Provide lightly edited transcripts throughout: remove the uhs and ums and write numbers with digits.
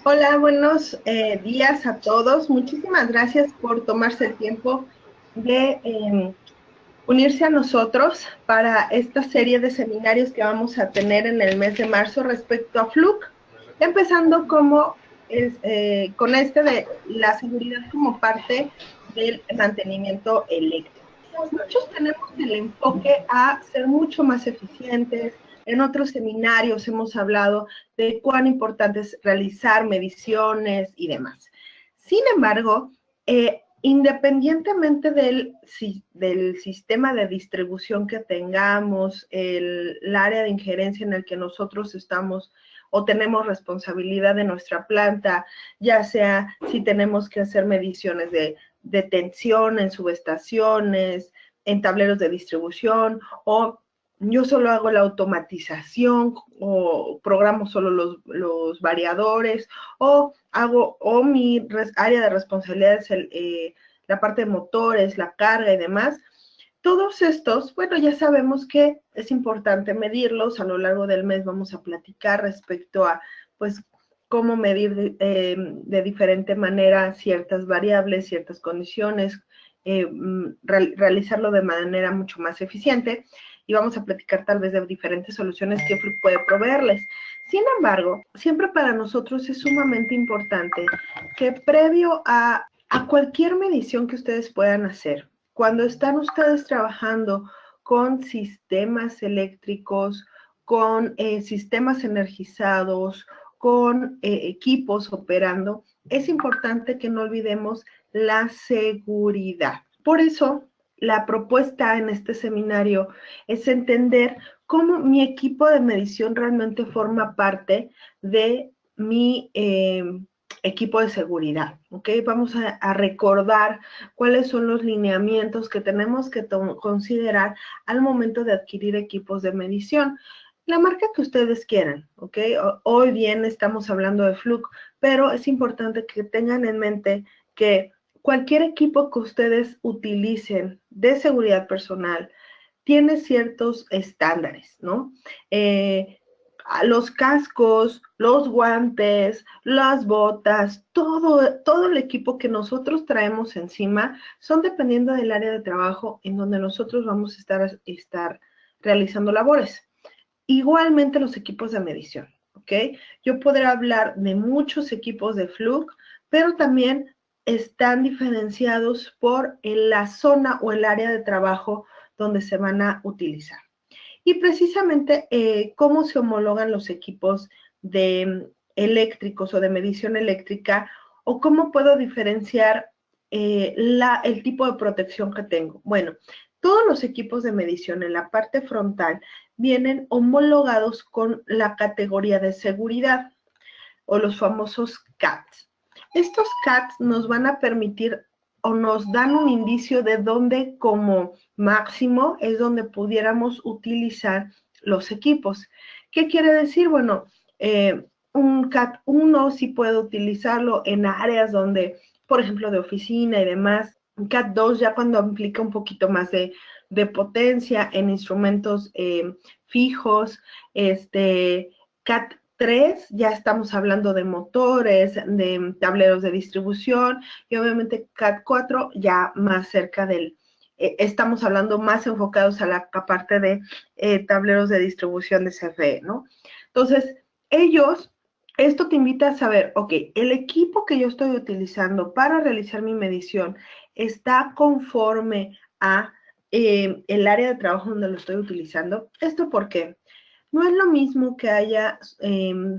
Hola, buenos días a todos. Muchísimas gracias por tomarse el tiempo de unirse a nosotros para esta serie de seminarios que vamos a tener en el mes de marzo respecto a Fluke, empezando con este de la seguridad como parte del mantenimiento eléctrico. Muchos tenemos el enfoque a ser mucho más eficientes. En otros seminarios hemos hablado de cuán importante es realizar mediciones y demás. Sin embargo, independientemente del sistema de distribución que tengamos, el área de injerencia en el que nosotros estamos o tenemos responsabilidad de nuestra planta, ya sea si tenemos que hacer mediciones de tensión en subestaciones, en tableros de distribución, o yo solo hago la automatización, o programo solo los variadores, o mi área de responsabilidad es la parte de motores, la carga y demás. Todos estos, bueno, ya sabemos que es importante medirlos. A lo largo del mes vamos a platicar respecto a, pues, cómo medir de diferente manera ciertas variables, ciertas condiciones, realizarlo de manera mucho más eficiente, y vamos a platicar tal vez de diferentes soluciones que Fluke puede proveerles. Sin embargo, siempre para nosotros es sumamente importante que previo a cualquier medición que ustedes puedan hacer, cuando están ustedes trabajando con sistemas eléctricos, con sistemas energizados, con equipos operando, es importante que no olvidemos la seguridad. Por eso, la propuesta en este seminario es entender cómo mi equipo de medición realmente forma parte de mi equipo de seguridad, ¿ok? Vamos a recordar cuáles son los lineamientos que tenemos que considerar al momento de adquirir equipos de medición. La marca que ustedes quieran, ¿ok? Hoy bien estamos hablando de Fluke, pero es importante que tengan en mente que cualquier equipo que ustedes utilicen de seguridad personal tiene ciertos estándares, ¿no? Los cascos, los guantes, las botas, todo el equipo que nosotros traemos encima son dependiendo del área de trabajo en donde nosotros vamos a estar realizando labores. Igualmente los equipos de medición, ¿ok? Yo podré hablar de muchos equipos de Fluke, pero también están diferenciados por la zona o el área de trabajo donde se van a utilizar. Y precisamente cómo se homologan los equipos de eléctricos o de medición eléctrica, o cómo puedo diferenciar el tipo de protección que tengo. Bueno, todos los equipos de medición en la parte frontal vienen homologados con la categoría de seguridad o los famosos CATs. Estos CATs nos van a permitir o nos dan un indicio de dónde como máximo es donde pudiéramos utilizar los equipos. ¿Qué quiere decir? Bueno, un CAT 1 sí puedo utilizarlo en áreas donde, por ejemplo, de oficina y demás. Un CAT 2 ya cuando implica un poquito más de potencia en instrumentos fijos. CAT 3, ya estamos hablando de motores, de tableros de distribución, y obviamente CAT 4 ya más cerca estamos hablando más enfocados a la parte de tableros de distribución de CFE, ¿no? Entonces, esto te invita a saber, ok, el equipo que yo estoy utilizando para realizar mi medición está conforme a el área de trabajo donde lo estoy utilizando. ¿Esto por qué? No es lo mismo que haya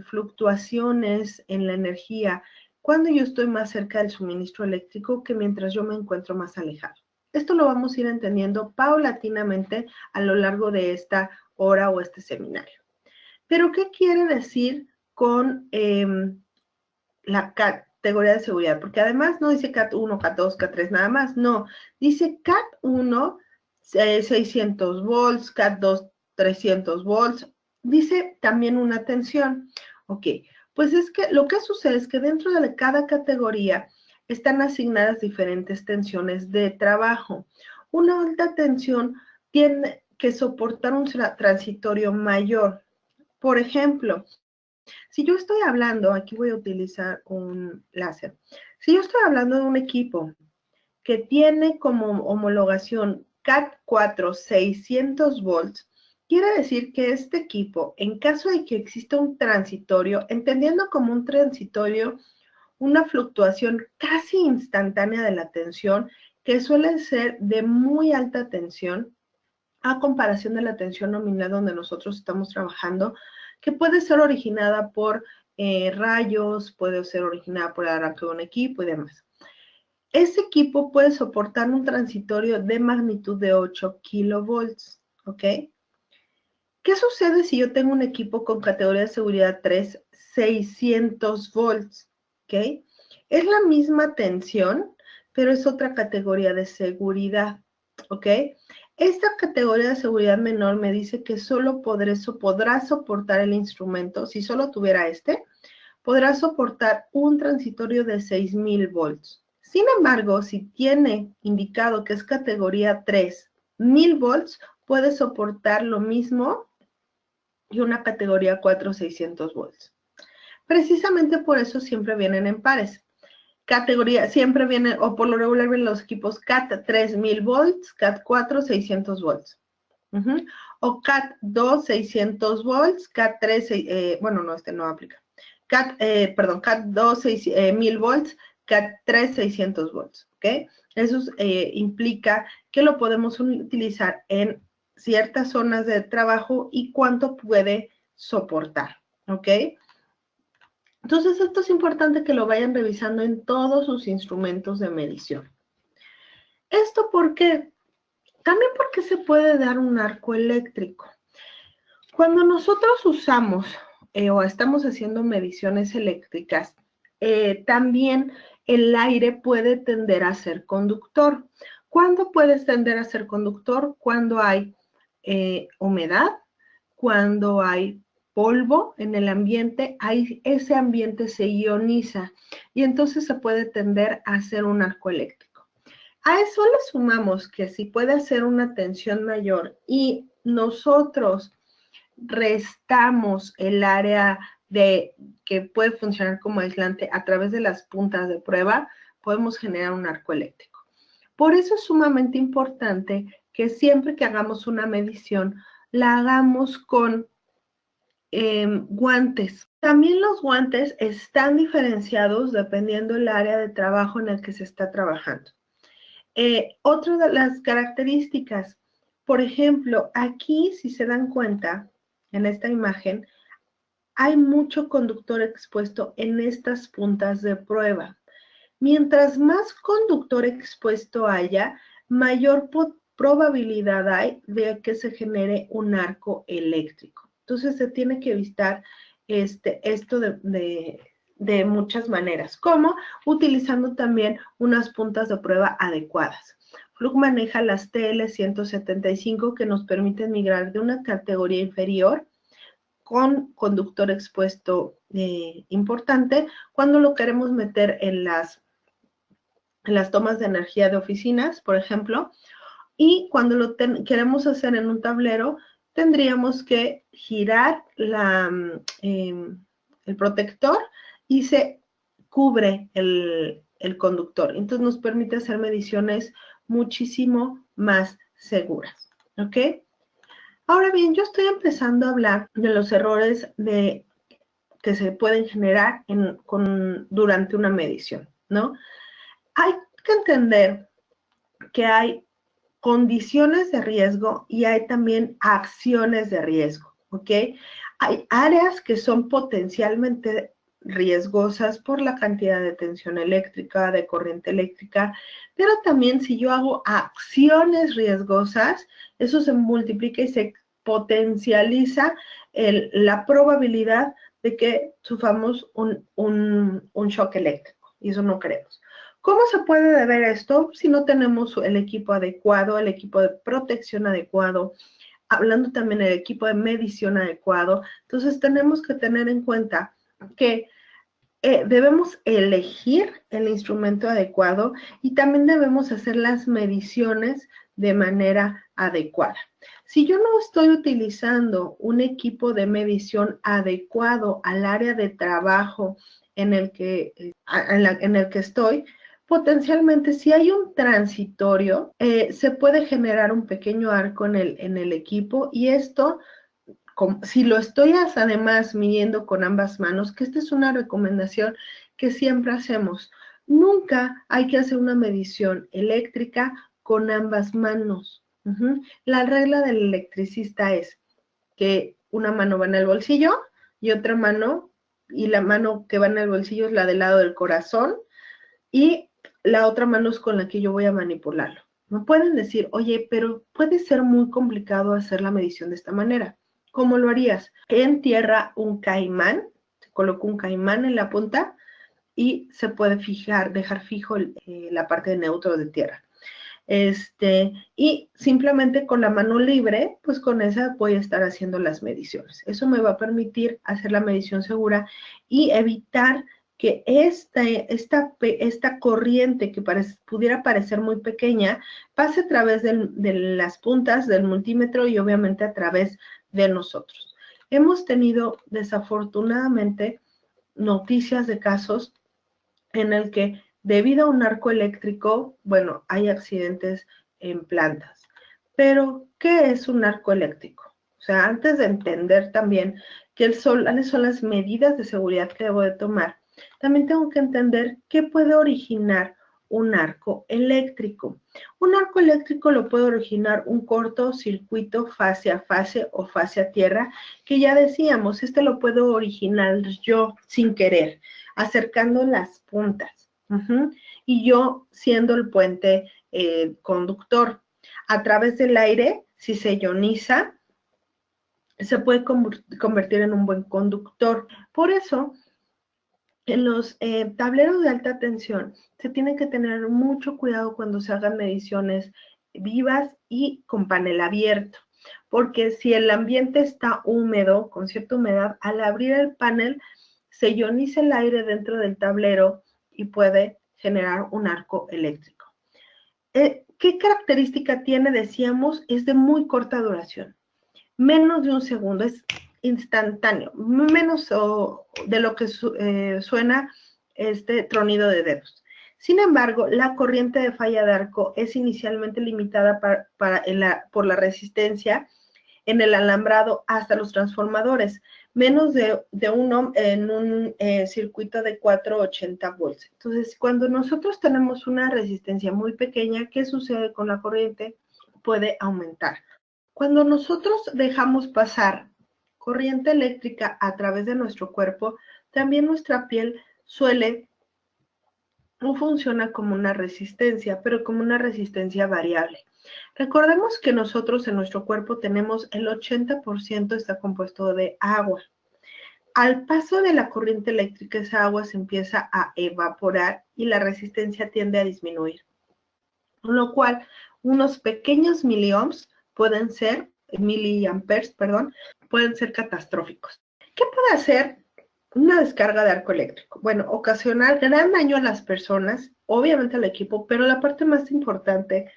fluctuaciones en la energía cuando yo estoy más cerca del suministro eléctrico que mientras yo me encuentro más alejado. Esto lo vamos a ir entendiendo paulatinamente a lo largo de esta hora o este seminario. Pero, ¿qué quiere decir con la categoría de seguridad? Porque además no dice CAT 1, CAT 2, CAT 3 nada más, no. Dice CAT 1, 600 volts, CAT 2, 300 volts. Dice también una tensión. Ok, pues es que lo que sucede es que dentro de cada categoría están asignadas diferentes tensiones de trabajo. Una alta tensión tiene que soportar un transitorio mayor. Por ejemplo, si yo estoy hablando, aquí voy a utilizar un láser. Si yo estoy hablando de un equipo que tiene como homologación CAT4 600 volts, quiere decir que este equipo, en caso de que exista un transitorio, entendiendo como un transitorio, una fluctuación casi instantánea de la tensión, que suele ser de muy alta tensión, a comparación de la tensión nominal donde nosotros estamos trabajando, que puede ser originada por rayos, puede ser originada por el arranque de un equipo y demás. Ese equipo puede soportar un transitorio de magnitud de 8 kilovolts, ¿ok? ¿Qué sucede si yo tengo un equipo con categoría de seguridad 3, 600 volts, ¿ok? Es la misma tensión, pero es otra categoría de seguridad, ¿ok? Esta categoría de seguridad menor me dice que solo podrá soportar el instrumento, si solo tuviera podrá soportar un transitorio de 6000 volts. Sin embargo, si tiene indicado que es categoría 3, 1000 volts, puede soportar lo mismo y una categoría 4, 600 volts. Precisamente por eso siempre vienen en pares. Categoría, siempre vienen, o por lo regular vienen los equipos CAT 3000 volts, CAT 4, 600 volts. O CAT 2, 600 volts, CAT 3, bueno, no, este no aplica. CAT 2, 1000 volts, CAT 3, 600 volts, ¿ok? Eso implica que lo podemos utilizar en ciertas zonas de trabajo y cuánto puede soportar, ¿ok? Entonces, esto es importante que lo vayan revisando en todos sus instrumentos de medición. ¿Esto por qué? También porque se puede dar un arco eléctrico. Cuando nosotros usamos o estamos haciendo mediciones eléctricas, también el aire puede tender a ser conductor. ¿Cuándo puede tender a ser conductor? Cuando hay humedad, cuando hay polvo en el ambiente, ese ambiente se ioniza y entonces se puede tender a hacer un arco eléctrico. A eso le sumamos que si puede hacer una tensión mayor y nosotros restamos el área que puede funcionar como aislante a través de las puntas de prueba, podemos generar un arco eléctrico. Por eso es sumamente importante que siempre que hagamos una medición, la hagamos con guantes. También los guantes están diferenciados dependiendo del área de trabajo en el que se está trabajando. Otra de las características, por ejemplo, aquí si se dan cuenta, en esta imagen, hay mucho conductor expuesto en estas puntas de prueba. Mientras más conductor expuesto haya, mayor probabilidad hay de que se genere un arco eléctrico. Entonces se tiene que evitar esto de muchas maneras, como utilizando también unas puntas de prueba adecuadas. Fluke maneja las TL175 que nos permiten migrar de una categoría inferior con conductor expuesto importante cuando lo queremos meter en las tomas de energía de oficinas, por ejemplo, y cuando lo queremos hacer en un tablero, tendríamos que girar el protector y se cubre el conductor. Entonces nos permite hacer mediciones muchísimo más seguras, ¿ok? Ahora bien, yo estoy empezando a hablar de los errores que se pueden generar durante una medición, ¿no? Hay que entender que hay condiciones de riesgo y hay también acciones de riesgo, ¿ok? Hay áreas que son potencialmente riesgosas por la cantidad de tensión eléctrica, de corriente eléctrica, pero también si yo hago acciones riesgosas, eso se multiplica y se potencializa la probabilidad de que suframos un shock eléctrico, y eso no queremos. ¿Cómo se puede ver esto si no tenemos el equipo adecuado, el equipo de protección adecuado, hablando también del equipo de medición adecuado? Entonces tenemos que tener en cuenta que debemos elegir el instrumento adecuado y también debemos hacer las mediciones de manera adecuada. Si yo no estoy utilizando un equipo de medición adecuado al área de trabajo en el que estoy, potencialmente si hay un transitorio, se puede generar un pequeño arco en el equipo y esto, si lo estoy además midiendo con ambas manos, que esta es una recomendación que siempre hacemos, nunca hay que hacer una medición eléctrica con ambas manos. La regla del electricista es que una mano va en el bolsillo y otra mano, y la mano que va en el bolsillo es la del lado del corazón, y la otra mano es con la que yo voy a manipularlo. Me pueden decir, oye, pero puede ser muy complicado hacer la medición de esta manera. ¿Cómo lo harías? En tierra un caimán, se coloca un caimán en la punta y se puede dejar fijo la parte de neutro de tierra. Y simplemente con la mano libre, pues con esa voy a estar haciendo las mediciones. Eso me va a permitir hacer la medición segura y evitar que esta corriente que pudiera parecer muy pequeña pase a través de las puntas del multímetro y obviamente a través de nosotros. Hemos tenido desafortunadamente noticias de casos en el que debido a un arco eléctrico, bueno, hay accidentes en plantas. Pero, ¿qué es un arco eléctrico? O sea, antes de entender también cuáles son las medidas de seguridad que debo de tomar, también tengo que entender qué puede originar un arco eléctrico. Un arco eléctrico lo puede originar un cortocircuito fase a fase o fase a tierra, que ya decíamos, lo puedo originar yo sin querer, acercando las puntas. Y yo siendo el puente conductor. A través del aire, si se ioniza, se puede convertir en un buen conductor. Por eso, en los tableros de alta tensión, se tiene que tener mucho cuidado cuando se hagan mediciones vivas y con panel abierto. Porque si el ambiente está húmedo, con cierta humedad, al abrir el panel, se ioniza el aire dentro del tablero y puede generar un arco eléctrico. ¿Qué característica tiene? Decíamos, es de muy corta duración. Menos de un segundo, es instantáneo, menos de lo que suena este tronido de dedos. Sin embargo, la corriente de falla de arco es inicialmente limitada por la resistencia en el alambrado hasta los transformadores, menos de un ohm en un circuito de 480 volts. Entonces, cuando nosotros tenemos una resistencia muy pequeña, ¿qué sucede con la corriente? Puede aumentar. Cuando nosotros dejamos pasar corriente eléctrica a través de nuestro cuerpo, también nuestra piel no funciona como una resistencia, pero como una resistencia variable. Recordemos que nosotros en nuestro cuerpo tenemos el 80% está compuesto de agua. Al paso de la corriente eléctrica, esa agua se empieza a evaporar y la resistencia tiende a disminuir. Con lo cual, unos pequeños miliamperes, pueden ser catastróficos. ¿Qué puede hacer una descarga de arco eléctrico? Bueno, ocasionar gran daño a las personas, obviamente al equipo, pero la parte más importante,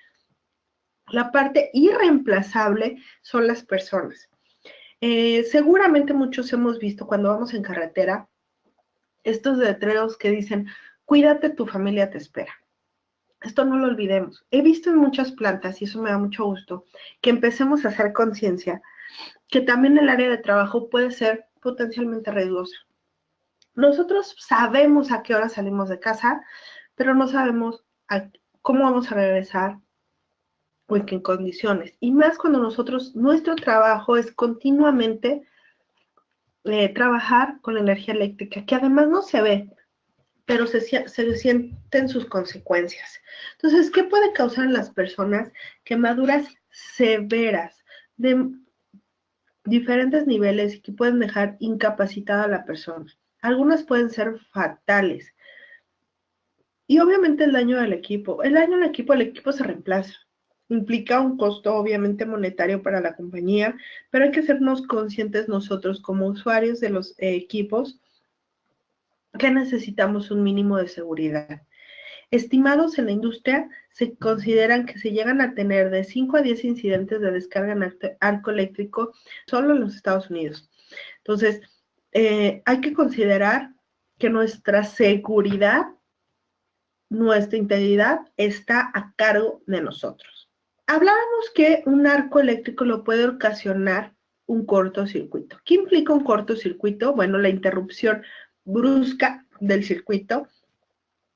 la parte irreemplazable son las personas. Seguramente muchos hemos visto cuando vamos en carretera estos letreros que dicen, cuídate, tu familia te espera. Esto no lo olvidemos. He visto en muchas plantas, y eso me da mucho gusto, que empecemos a hacer conciencia, que también el área de trabajo puede ser potencialmente riesgosa. Nosotros sabemos a qué hora salimos de casa, pero no sabemos cómo vamos a regresar o en qué condiciones. Y más cuando nuestro trabajo es continuamente trabajar con la energía eléctrica, que además no se ve, pero se sienten sus consecuencias. Entonces, ¿qué puede causar en las personas? Quemaduras severas de diferentes niveles y que pueden dejar incapacitada a la persona. Algunas pueden ser fatales. Y obviamente el daño al equipo. El equipo se reemplaza. Implica un costo obviamente monetario para la compañía, pero hay que sernos conscientes nosotros como usuarios de los equipos que necesitamos un mínimo de seguridad. Estimados en la industria, se consideran que se llegan a tener de 5 a 10 incidentes de descarga en arco eléctrico solo en los Estados Unidos. Entonces, hay que considerar que nuestra seguridad, nuestra integridad está a cargo de nosotros. Hablábamos que un arco eléctrico lo puede ocasionar un cortocircuito. ¿Qué implica un cortocircuito? Bueno, la interrupción brusca del circuito,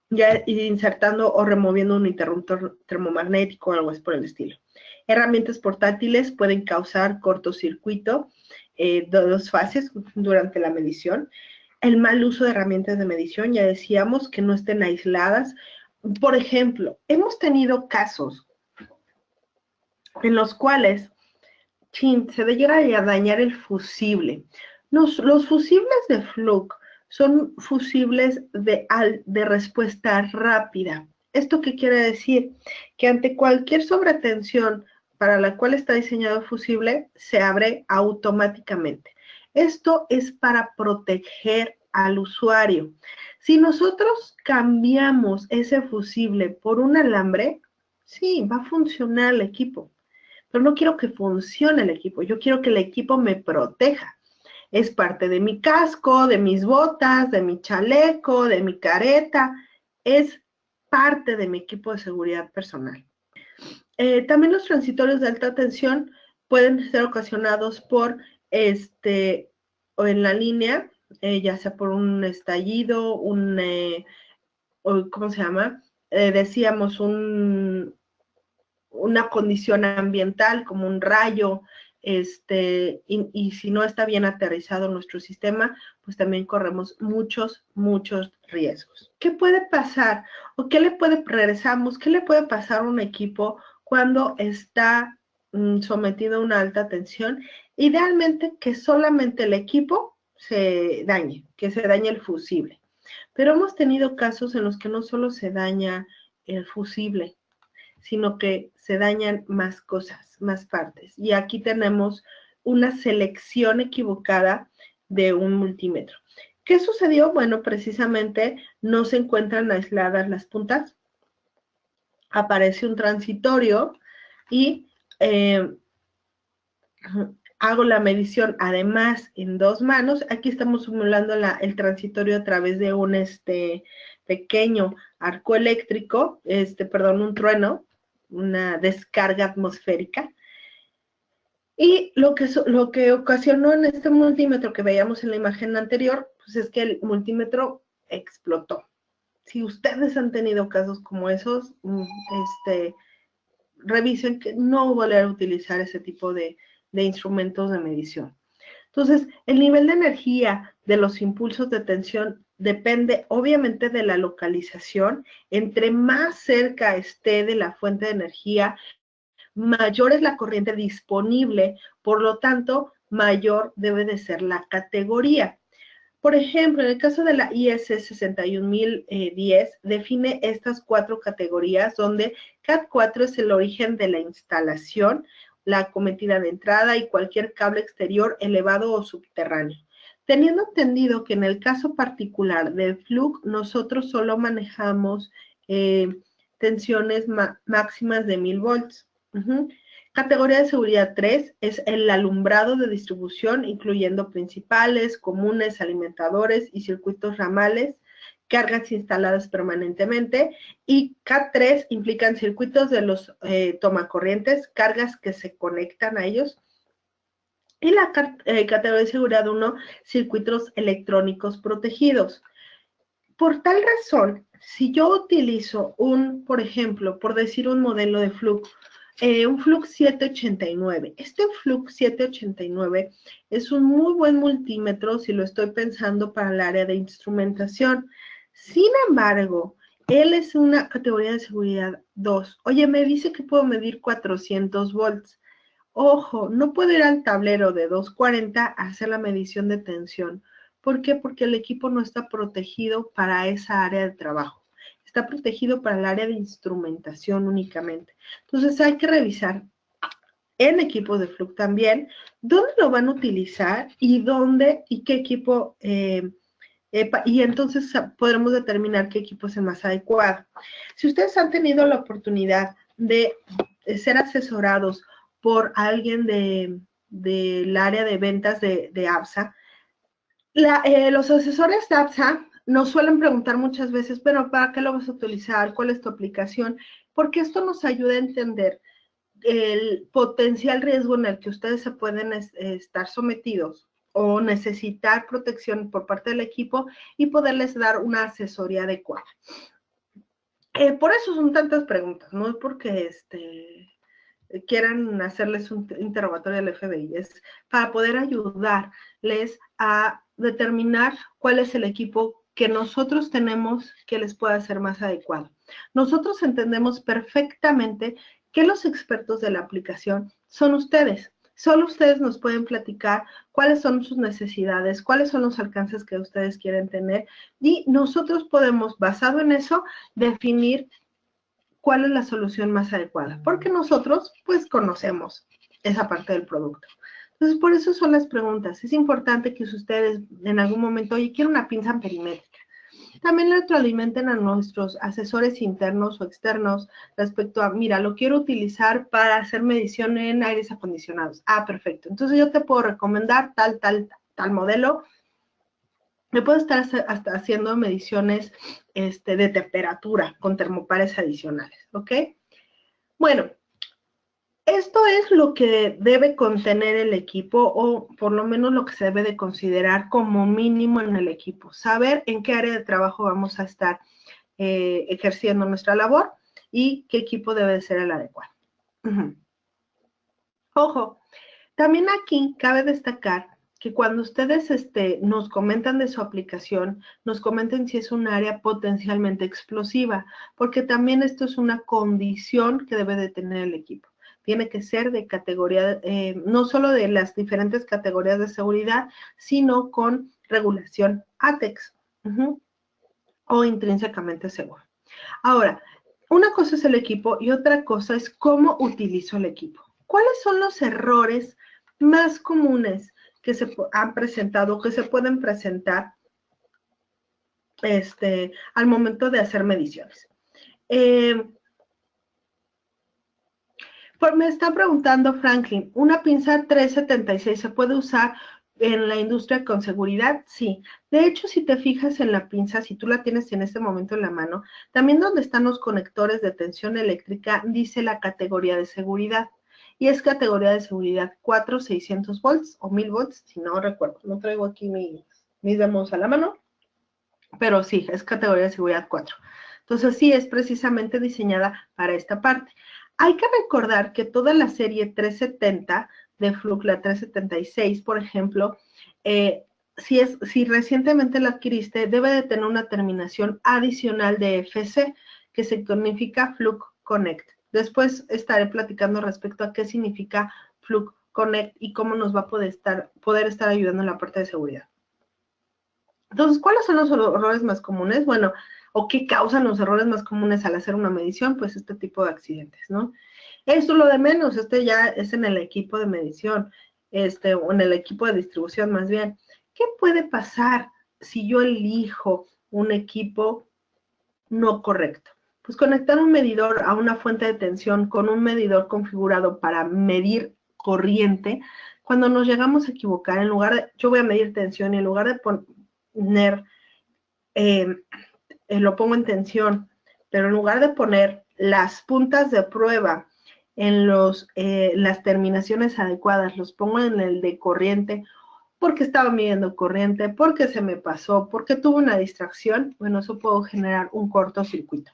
ya insertando o removiendo un interruptor termomagnético o algo así por el estilo. Herramientas portátiles pueden causar cortocircuito de dos fases durante la medición. El mal uso de herramientas de medición, ya decíamos que no estén aisladas. Por ejemplo, hemos tenido casos en los cuales se llega a dañar el fusible. Los fusibles de Fluke son fusibles de respuesta rápida. ¿Esto qué quiere decir? Que ante cualquier sobretensión para la cual está diseñado el fusible, se abre automáticamente. Esto es para proteger al usuario. Si nosotros cambiamos ese fusible por un alambre, sí, va a funcionar el equipo. Pero no quiero que funcione el equipo, yo quiero que el equipo me proteja. Es parte de mi casco, de mis botas, de mi chaleco, de mi careta, es parte de mi equipo de seguridad personal. También los transitorios de alta tensión pueden ser ocasionados por, o en la línea, ya sea por un estallido, ¿cómo se llama? Decíamos una condición ambiental como un rayo, y si no está bien aterrizado nuestro sistema, pues también corremos muchos riesgos. ¿Qué puede pasar? ¿O qué le puede pasar a un equipo cuando está sometido a una alta tensión? Idealmente que solamente el equipo se dañe, que se dañe el fusible. Pero hemos tenido casos en los que no solo se daña el fusible, sino que se dañan más cosas, más partes. Y aquí tenemos una selección equivocada de un multímetro. ¿Qué sucedió? Bueno, precisamente no se encuentran aisladas las puntas, aparece un transitorio y hago la medición además en dos manos. Aquí estamos simulando el transitorio a través de un pequeño arco eléctrico, un trueno, una descarga atmosférica. Y lo que ocasionó en este multímetro que veíamos en la imagen anterior, pues es que el multímetro explotó. Si ustedes han tenido casos como esos, revisen que no volver a utilizar ese tipo de instrumentos de medición. Entonces, el nivel de energía de los impulsos de tensión depende obviamente de la localización. Entre más cerca esté de la fuente de energía, mayor es la corriente disponible, por lo tanto, mayor debe de ser la categoría. Por ejemplo, en el caso de la IS 61010, define estas 4 categorías donde CAT 4 es el origen de la instalación, la acometida de entrada y cualquier cable exterior elevado o subterráneo. Teniendo entendido que en el caso particular de Fluke, nosotros solo manejamos tensiones máximas de 1000 volts. Categoría de seguridad 3 es el alumbrado de distribución, incluyendo principales, comunes, alimentadores y circuitos ramales, cargas instaladas permanentemente. Y Cat3 implican circuitos de los tomacorrientes, cargas que se conectan a ellos. Y la categoría de seguridad 1, circuitos electrónicos protegidos. Por tal razón, si yo utilizo por ejemplo, por decir un modelo de Fluke, un Fluke 789. Este Fluke 789 es un muy buen multímetro si lo estoy pensando para el área de instrumentación. Sin embargo, él es una categoría de seguridad 2. Oye, me dice que puedo medir 400 volts. Ojo, no puedo ir al tablero de 240 a hacer la medición de tensión. ¿Por qué? Porque el equipo no está protegido para esa área de trabajo. Está protegido para el área de instrumentación únicamente. Entonces hay que revisar en equipos de Fluke también dónde lo van a utilizar y qué equipo Y entonces podremos determinar qué equipo es el más adecuado. Si ustedes han tenido la oportunidad de ser asesorados por alguien del área de ventas de ABSA, los asesores de ABSA nos suelen preguntar muchas veces, pero ¿para qué lo vas a utilizar? ¿Cuál es tu aplicación? Porque esto nos ayuda a entender el potencial riesgo en el que ustedes se pueden estar sometidos o necesitar protección por parte del equipo y poderles dar una asesoría adecuada. Por eso son tantas preguntas, no es porque quieran hacerles un interrogatorio al FBI, es para poder ayudarles a determinar cuál es el equipo que nosotros tenemos que les pueda ser más adecuado. Nosotros entendemos perfectamente que los expertos de la aplicación son ustedes. Solo ustedes nos pueden platicar cuáles son sus necesidades, cuáles son los alcances que ustedes quieren tener y nosotros podemos, basado en eso, definir cuál es la solución más adecuada, porque nosotros pues conocemos esa parte del producto. Entonces, por eso son las preguntas. Es importante que ustedes en algún momento, oye, quiero una pinza amperimétrica. También retroalimenten a nuestros asesores internos o externos respecto a, mira, lo quiero utilizar para hacer medición en aires acondicionados. Ah, perfecto. Entonces yo te puedo recomendar tal modelo. Me puedo estar hasta haciendo mediciones de temperatura con termopares adicionales, ¿ok? Bueno, esto es lo que debe contener el equipo o por lo menos lo que se debe de considerar como mínimo en el equipo. Saber en qué área de trabajo vamos a estar ejerciendo nuestra labor y qué equipo debe de ser el adecuado. Ojo, también aquí cabe destacar que cuando ustedes nos comentan de su aplicación, nos comenten si es un área potencialmente explosiva, porque también esto es una condición que debe de tener el equipo. Tiene que ser de categoría, no solo de las diferentes categorías de seguridad, sino con regulación ATEX o intrínsecamente seguro. Ahora, una cosa es el equipo y otra cosa es cómo utilizo el equipo. ¿Cuáles son los errores más comunes que se han presentado, que se pueden presentar al momento de hacer mediciones? Me está preguntando Franklin, ¿una pinza 376 se puede usar en la industria con seguridad? Sí. De hecho, si te fijas en la pinza, si tú la tienes en este momento en la mano, también donde están los conectores de tensión eléctrica, dice la categoría de seguridad. Y es categoría de seguridad 4,600 volts o 1000 volts, si no recuerdo. No traigo aquí mis demos a la mano, pero sí, es categoría de seguridad 4. Entonces, sí, es precisamente diseñada para esta parte. Hay que recordar que toda la serie 370 de Fluke, la 376, por ejemplo, si recientemente la adquiriste, debe de tener una terminación adicional de FC, que significa Fluke Connect. Después estaré platicando respecto a qué significa Fluke Connect y cómo nos va a poder estar ayudando en la parte de seguridad. Entonces, ¿cuáles son los errores más comunes? Bueno, ¿o qué causan los errores más comunes al hacer una medición? Pues este tipo de accidentes, ¿no? Esto lo de menos, ya es en el equipo de medición, o en el equipo de distribución más bien. ¿Qué puede pasar si yo elijo un equipo no correcto? Pues conectar un medidor a una fuente de tensión con un medidor configurado para medir corriente, cuando nos llegamos a equivocar, en lugar de, yo voy a medir tensión y en lugar de poner, lo pongo en tensión, pero en lugar de poner las puntas de prueba en las terminaciones adecuadas, los pongo en el de corriente, porque estaba midiendo corriente, porque se me pasó, porque tuve una distracción, bueno, eso puedo generar un cortocircuito.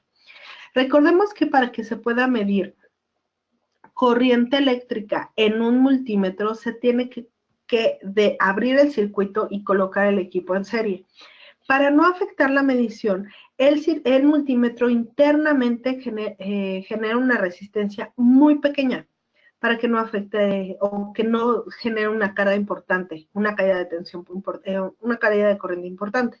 Recordemos que para que se pueda medir corriente eléctrica en un multímetro, se tiene que abrir el circuito y colocar el equipo en serie. Para no afectar la medición, el multímetro internamente genera una resistencia muy pequeña para que no afecte o que no genere una carga importante, una caída de tensión, una caída de corriente importante.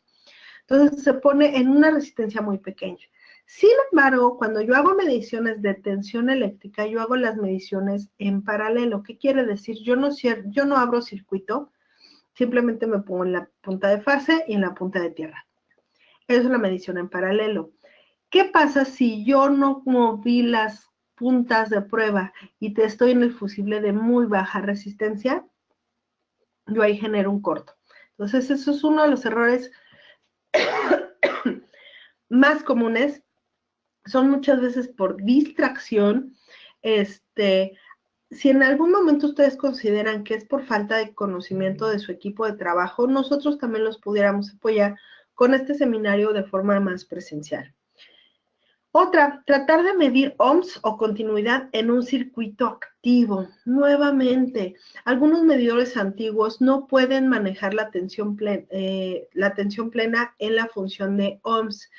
Entonces se pone en una resistencia muy pequeña. Sin embargo, cuando yo hago mediciones de tensión eléctrica, yo hago las mediciones en paralelo. ¿Qué quiere decir? Yo no abro circuito, simplemente me pongo en la punta de fase y en la punta de tierra. Eso es la medición en paralelo. ¿Qué pasa si yo no moví las puntas de prueba y te estoy en el fusible de muy baja resistencia? Yo ahí genero un corto. Entonces, eso es uno de los errores más comunes. Son muchas veces por distracción. Si en algún momento ustedes consideran que es por falta de conocimiento de su equipo de trabajo, nosotros también los pudiéramos apoyar con este seminario de forma más presencial. Otra, tratar de medir ohms o continuidad en un circuito activo. Nuevamente, algunos medidores antiguos no pueden manejar la tensión plena en la función de ohms.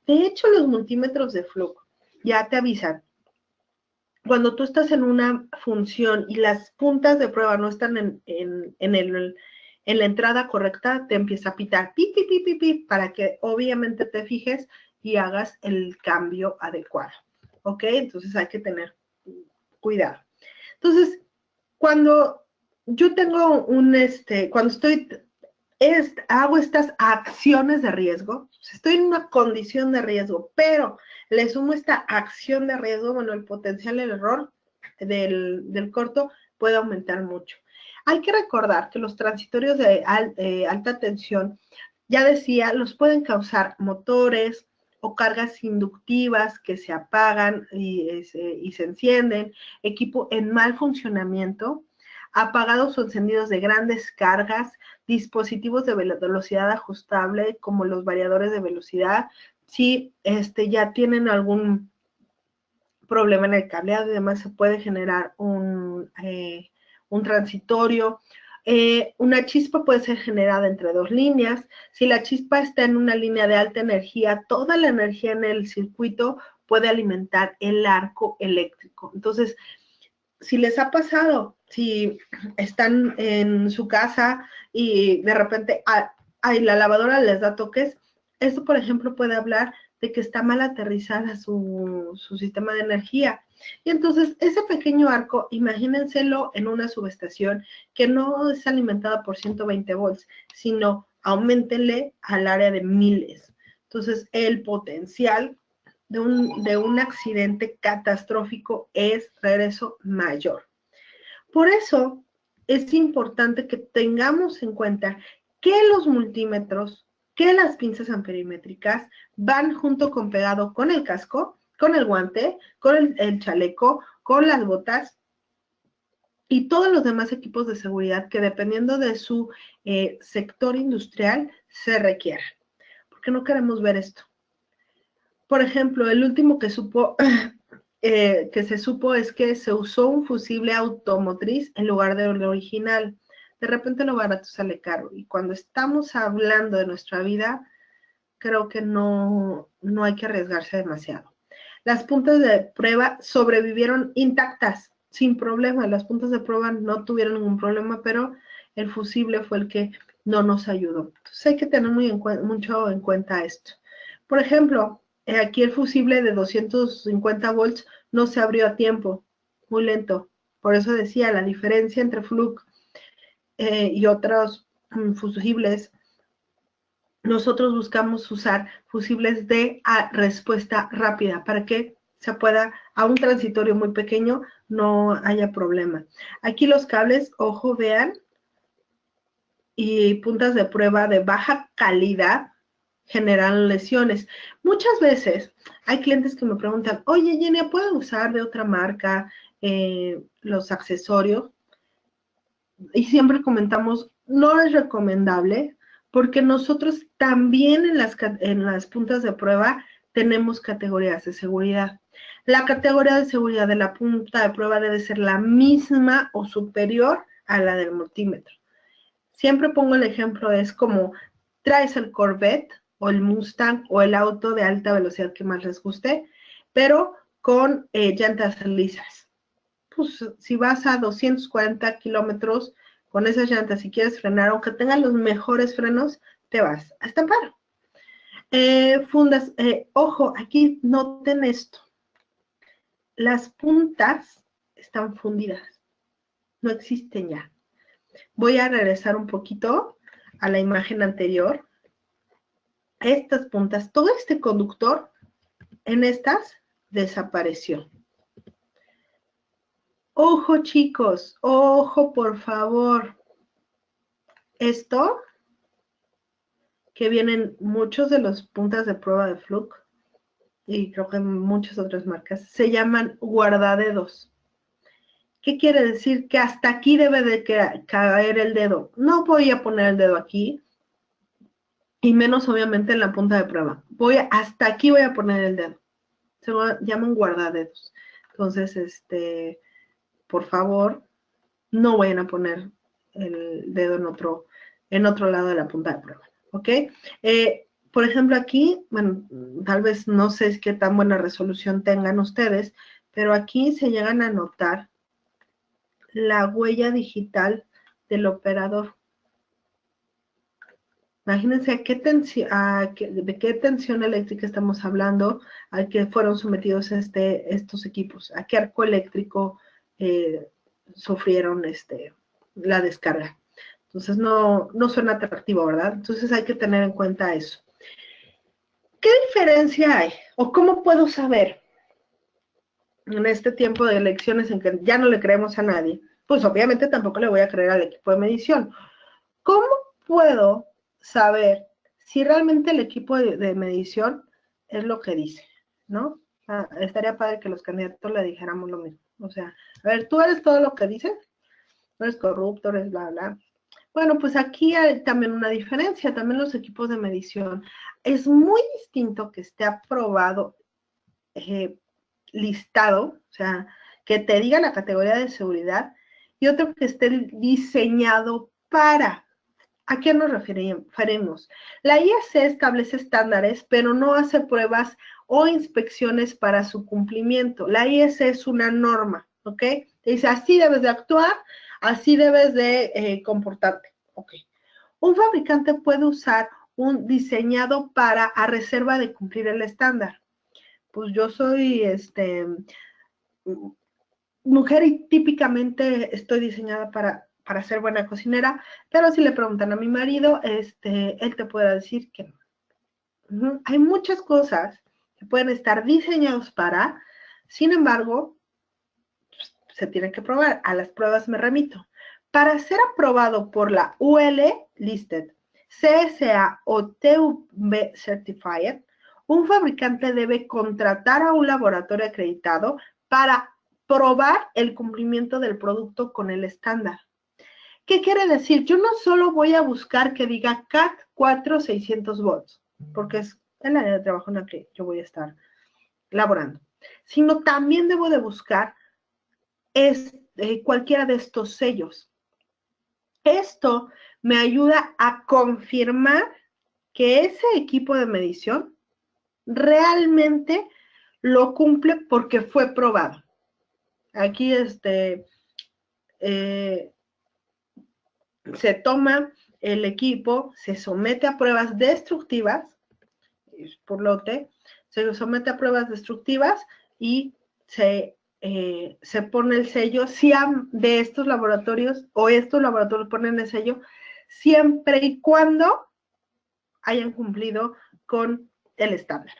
De hecho, los multímetros de Fluke ya te avisan. Cuando tú estás en una función y las puntas de prueba no están en la entrada correcta, te empieza a pitar pi, pi, pi, pi, pi, para que obviamente te fijes y hagas el cambio adecuado. ¿Ok? Entonces hay que tener cuidado. Entonces, cuando yo tengo cuando hago estas acciones de riesgo, estoy en una condición de riesgo, pero le sumo esta acción de riesgo, bueno, el potencial del error del corto puede aumentar mucho. Hay que recordar que los transitorios de alta tensión, ya decía, los pueden causar motores o cargas inductivas que se apagan y se encienden, equipo en mal funcionamiento, apagados o encendidos de grandes cargas, dispositivos de velocidad ajustable como los variadores de velocidad, si ya tienen algún problema en el cableado y demás, se puede generar un transitorio. Una chispa puede ser generada entre dos líneas. Si la chispa está en una línea de alta energía, toda la energía en el circuito puede alimentar el arco eléctrico. Entonces, si les ha pasado, si están en su casa y de repente la lavadora les da toques, esto, por ejemplo, puede hablar de que está mal aterrizada su sistema de energía. Y entonces, ese pequeño arco, imagínenselo en una subestación que no es alimentada por 120 volts, sino aumentenle al área de miles. Entonces, el potencial de un accidente catastrófico es regreso mayor. Por eso es importante que tengamos en cuenta que los multímetros, que las pinzas amperimétricas van junto con pegado con el casco, con el guante, con el chaleco, con las botas y todos los demás equipos de seguridad que dependiendo de su sector industrial se requieran. Porque no queremos ver esto. Por ejemplo, el último que se supo es que se usó un fusible automotriz en lugar del original. De repente lo barato sale caro. Y cuando estamos hablando de nuestra vida, creo que no hay que arriesgarse demasiado. Las puntas de prueba sobrevivieron intactas, sin problema. Las puntas de prueba no tuvieron ningún problema, pero el fusible fue el que no nos ayudó. Entonces hay que tener mucho en cuenta esto. Por ejemplo, aquí el fusible de 250 volts no se abrió a tiempo, muy lento. Por eso decía, la diferencia entre Fluke y otros fusibles, nosotros buscamos usar fusibles de respuesta rápida para que se pueda, a un transitorio muy pequeño, no haya problema. Aquí los cables, ojo, vean, y puntas de prueba de baja calidad generan lesiones. Muchas veces hay clientes que me preguntan, oye, Jenny, ¿puedo usar de otra marca los accesorios? Y siempre comentamos, no es recomendable, porque nosotros también en las puntas de prueba tenemos categorías de seguridad. La categoría de seguridad de la punta de prueba debe ser la misma o superior a la del multímetro. Siempre pongo el ejemplo, es como traes el Corvette o el Mustang o el auto de alta velocidad que más les guste, pero con llantas lisas. Pues si vas a 240 kilómetros con esas llantas y quieres frenar, aunque tengan los mejores frenos, te vas a estampar. Fundas, ojo, aquí noten esto. Las puntas están fundidas, no existen ya. Voy a regresar un poquito a la imagen anterior. Estas puntas, todo este conductor en estas desapareció. Ojo, chicos, ojo, por favor. Esto, que vienen muchos de los puntas de prueba de Fluke, y creo que muchas otras marcas, se llaman guardadedos. ¿Qué quiere decir? Que hasta aquí debe de caer el dedo. No voy a poner el dedo aquí, y menos obviamente en la punta de prueba. Hasta aquí voy a poner el dedo. Se llaman guardadedos. Entonces, por favor, no vayan a poner el dedo en otro lado de la punta de prueba, ¿ok? Por ejemplo, aquí, bueno, tal vez no sé qué tan buena resolución tengan ustedes, pero aquí se llegan a notar la huella digital del operador. Imagínense de qué tensión eléctrica estamos hablando, a qué fueron sometidos estos equipos, a qué arco eléctrico sufrieron la descarga. Entonces no suena atractivo, ¿verdad? Entonces hay que tener en cuenta eso. ¿Qué diferencia hay? ¿O cómo puedo saber en este tiempo de elecciones en que ya no le creemos a nadie? Pues obviamente tampoco le voy a creer al equipo de medición. ¿Cómo puedo saber si realmente el equipo de medición es lo que dice, ¿no? Estaría padre que los candidatos le dijéramos lo mismo. O sea, a ver, tú eres todo lo que dices, no eres corrupto, eres bla, bla. Bueno, pues aquí hay también una diferencia, también los equipos de medición. Es muy distinto que esté aprobado, listado, o sea, que te diga la categoría de seguridad, y otro que esté diseñado para. ¿A qué nos referimos? La IEC establece estándares, pero no hace pruebas o inspecciones para su cumplimiento. La IEC es una norma, ¿ok? Te dice, así debes de actuar, así debes de comportarte, ¿ok? Un fabricante puede usar un diseñado a reserva de cumplir el estándar. Pues yo soy mujer y típicamente estoy diseñada para ser buena cocinera, pero si le preguntan a mi marido, él te puede decir que no. Hay muchas cosas que pueden estar diseñados para, sin embargo, se tienen que probar. A las pruebas me remito. Para ser aprobado por la UL Listed, CSA o TÜV Certified, un fabricante debe contratar a un laboratorio acreditado para probar el cumplimiento del producto con el estándar. ¿Qué quiere decir? Yo no solo voy a buscar que diga CAT 4600 volts, porque es el área de trabajo en la que yo voy a estar laborando, sino también debo de buscar cualquiera de estos sellos. Esto me ayuda a confirmar que ese equipo de medición realmente lo cumple porque fue probado. Aquí se toma el equipo, se somete a pruebas destructivas, por lote, se somete a pruebas destructivas y se pone el sello, si de estos laboratorios o estos laboratorios ponen el sello, siempre y cuando hayan cumplido con el estándar.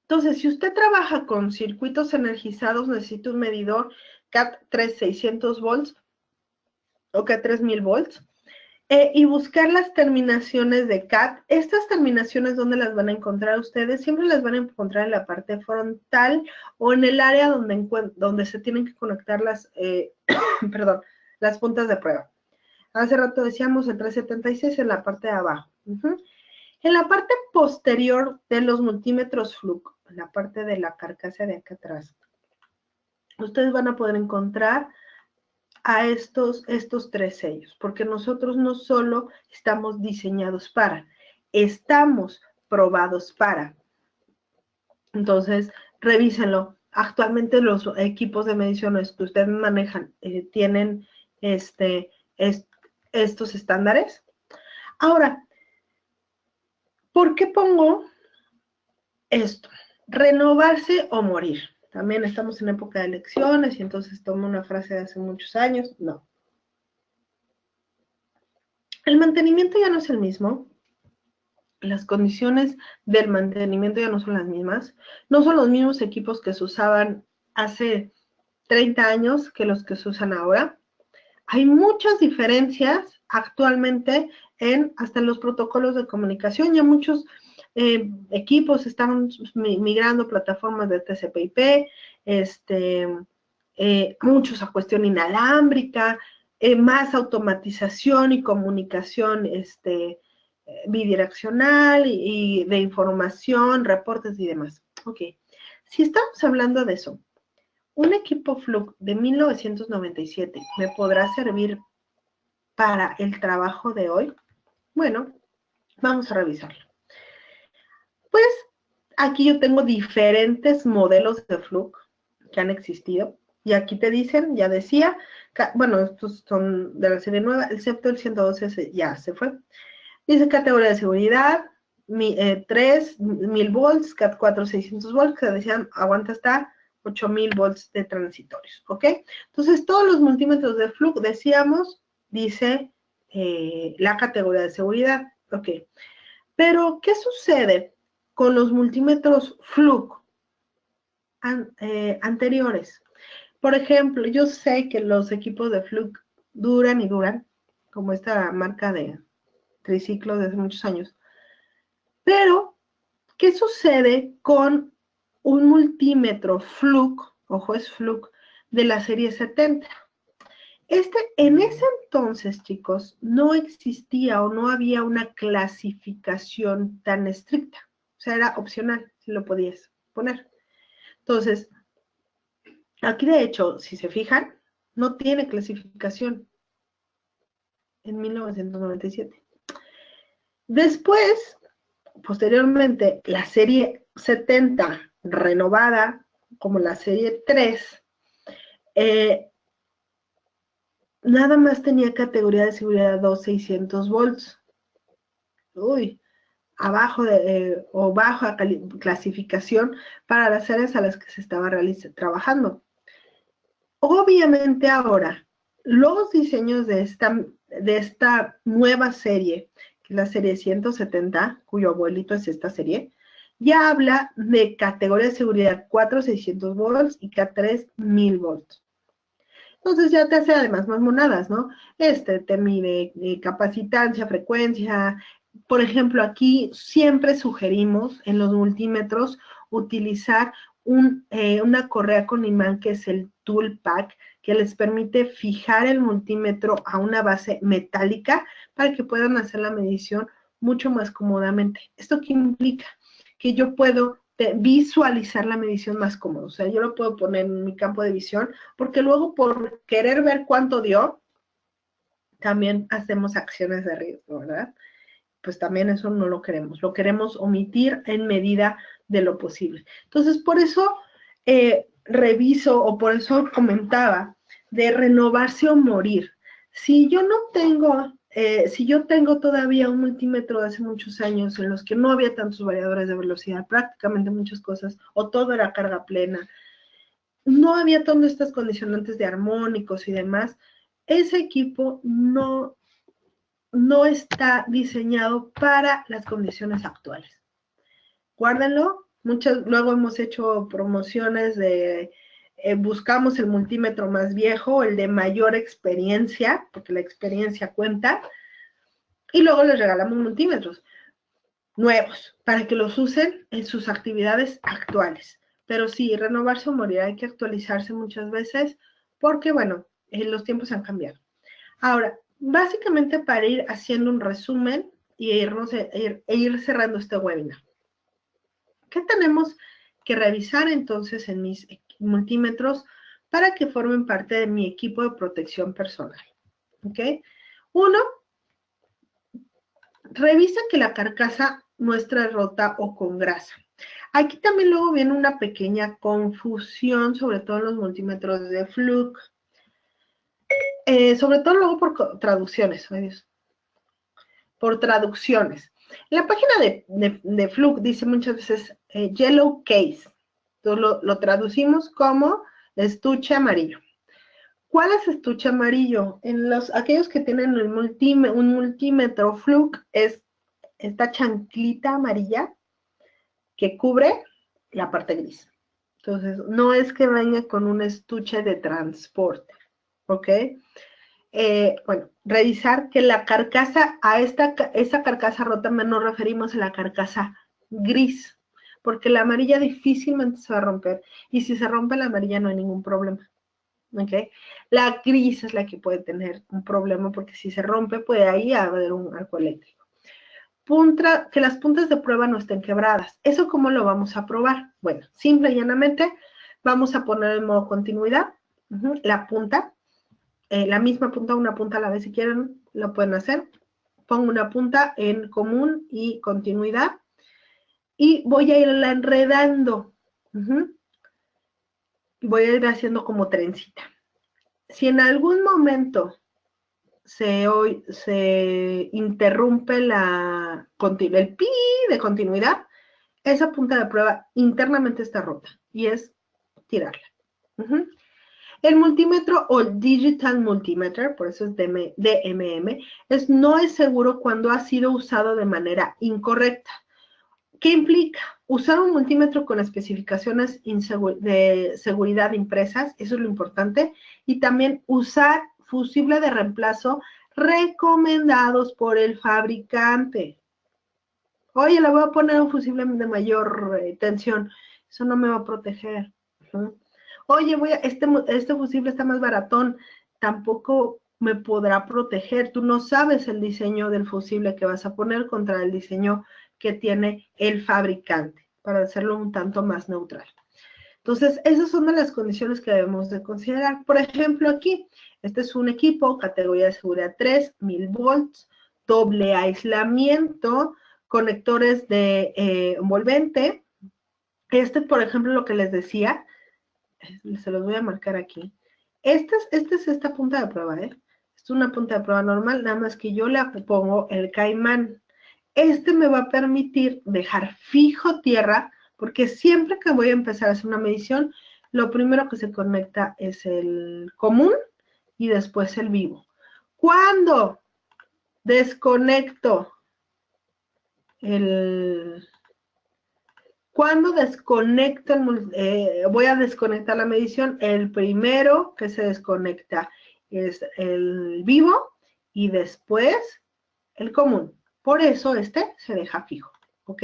Entonces, si usted trabaja con circuitos energizados, necesita un medidor CAT 3600 volts o CAT 3000 volts, y buscar las terminaciones de CAT. Estas terminaciones, ¿dónde las van a encontrar ustedes? Siempre las van a encontrar en la parte frontal o en el área donde se tienen que conectar perdón, las puntas de prueba. Hace rato decíamos el 376 en la parte de abajo. En la parte posterior de los multímetros Fluke, en la parte de la carcasa de acá atrás, ustedes van a poder encontrar a estos tres sellos, porque nosotros no solo estamos diseñados para, estamos probados para. Entonces, revísenlo. Actualmente los equipos de mediciones que ustedes manejan tienen estos estándares. Ahora, ¿por qué pongo esto? Renovarse o morir. También estamos en época de elecciones y entonces tomo una frase de hace muchos años. No. El mantenimiento ya no es el mismo. Las condiciones del mantenimiento ya no son las mismas. No son los mismos equipos que se usaban hace 30 años que los que se usan ahora. Hay muchas diferencias actualmente hasta en los protocolos de comunicación. Ya muchos equipos están migrando a plataformas de TCP/IP, muchos a cuestión inalámbrica, más automatización y comunicación bidireccional y de información, reportes y demás. Ok, si estamos hablando de eso, un equipo Fluke de 1997 me podrá servir para el trabajo de hoy. Bueno, vamos a revisarlo. Pues aquí yo tengo diferentes modelos de Fluke que han existido. Y aquí te dicen, ya decía, bueno, estos son de la serie nueva, excepto el 112 ya se fue. Dice categoría de seguridad, 1000 volts, CAT 4 600 volts, que decían aguanta hasta 8000 volts de transitorios, ¿ok? Entonces, todos los multímetros de Fluke, decíamos, dice la categoría de seguridad, ¿ok? Pero, ¿qué sucede con los multímetros Fluke anteriores? Por ejemplo, yo sé que los equipos de Fluke duran y duran, como esta marca de triciclo de hace muchos años. Pero, ¿qué sucede con un multímetro Fluke, ojo, es Fluke, de la serie 70? En ese entonces, chicos, no existía o no había una clasificación tan estricta. O sea, era opcional, si lo podías poner. Entonces, aquí de hecho, si se fijan, no tiene clasificación en 1997. Después, posteriormente, la serie 70 renovada como la serie 3, nada más tenía categoría de seguridad 2600 volts. Uy, abajo o baja clasificación para las áreas a las que se estaba trabajando. Obviamente ahora, los diseños de esta nueva serie, que es la serie 170, cuyo abuelito es esta serie, ya habla de categoría de seguridad 4600 volts y K3 1000 volts. Entonces ya te hace además más monadas, ¿no? Te mide capacitancia, frecuencia. Por ejemplo, aquí siempre sugerimos en los multímetros utilizar una correa con imán que es el Tool Pack, que les permite fijar el multímetro a una base metálica para que puedan hacer la medición mucho más cómodamente. ¿Esto qué implica? Que yo puedo visualizar la medición más cómodo. O sea, yo lo puedo poner en mi campo de visión, porque luego por querer ver cuánto dio, también hacemos acciones de riesgo, ¿verdad? Pues también eso no lo queremos omitir en medida de lo posible. Entonces, por eso reviso o por eso comentaba de renovarse o morir. Si yo no tengo, si yo tengo todavía un multímetro de hace muchos años en los que no había tantos variadores de velocidad, prácticamente muchas cosas, o todo era carga plena, no había todas estas condicionantes de armónicos y demás, ese equipo no está diseñado para las condiciones actuales. Guárdenlo. Luego hemos hecho promociones de buscamos el multímetro más viejo, el de mayor experiencia, porque la experiencia cuenta, y luego les regalamos multímetros nuevos para que los usen en sus actividades actuales. Pero sí, renovarse o morir, hay que actualizarse muchas veces porque, bueno, los tiempos han cambiado. Ahora, básicamente para ir haciendo un resumen y ir cerrando este webinar. ¿Qué tenemos que revisar entonces en mis multímetros para que formen parte de mi equipo de protección personal? ¿Ok? Uno, revisa que la carcasa no esté rota o con grasa. Aquí también luego viene una pequeña confusión, sobre todo en los multímetros de Fluke, sobre todo luego por traducciones, por traducciones. En la página de Fluke dice muchas veces yellow case, entonces lo traducimos como estuche amarillo. ¿Cuál es estuche amarillo? En aquellos que tienen un multímetro Fluke es esta chanclita amarilla que cubre la parte gris. Entonces, no es que venga con un estuche de transporte, ¿ok? Bueno, revisar que la carcasa, esa carcasa rota nos referimos a la carcasa gris, porque la amarilla difícilmente se va a romper, y si se rompe la amarilla no hay ningún problema, ¿ok? La gris es la que puede tener un problema, porque si se rompe puede ahí haber un arco eléctrico. Que las puntas de prueba no estén quebradas. ¿Eso cómo lo vamos a probar? Bueno, simple y llanamente, vamos a poner en modo continuidad la punta, la misma punta, una punta a la vez si quieren, lo pueden hacer. Pongo una punta en común y continuidad y voy a irla enredando. Voy a ir haciendo como trencita. Si en algún momento se interrumpe el pi de continuidad, esa punta de prueba internamente está rota y es tirarla. El multímetro o Digital Multimeter, por eso es DMM, no es seguro cuando ha sido usado de manera incorrecta. ¿Qué implica? Usar un multímetro con especificaciones de seguridad impresas, eso es lo importante, y también usar fusible de reemplazo recomendados por el fabricante. Oye, le voy a poner un fusible de mayor tensión, eso no me va a proteger. Oye, este fusible está más baratón, tampoco me podrá proteger. Tú no sabes el diseño del fusible que vas a poner contra el diseño que tiene el fabricante, para hacerlo un tanto más neutral. Entonces, esas son de las condiciones que debemos de considerar. Por ejemplo, aquí, este es un equipo, categoría de seguridad 3, 1000 volts, doble aislamiento, conectores de envolvente. Por ejemplo, lo que les decía, se los voy a marcar aquí. Esta es esta punta de prueba, ¿eh? Es una punta de prueba normal, nada más que yo le pongo el caimán. Me va a permitir dejar fijo tierra, porque siempre que voy a empezar a hacer una medición, lo primero que se conecta es el común y después el vivo. Cuando desconecto voy a desconectar la medición, el primero que se desconecta es el vivo y después el común. Por eso se deja fijo, ¿ok?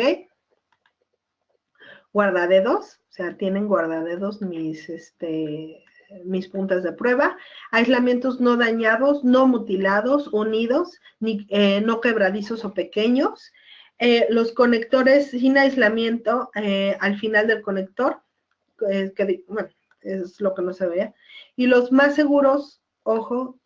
Guardadedos, o sea, tienen guardadedos mis puntas de prueba. Aislamientos no dañados, no mutilados, unidos, no quebradizos o pequeños. Los conectores sin aislamiento al final del conector, bueno, es lo que no se veía. Y los más seguros, ojo,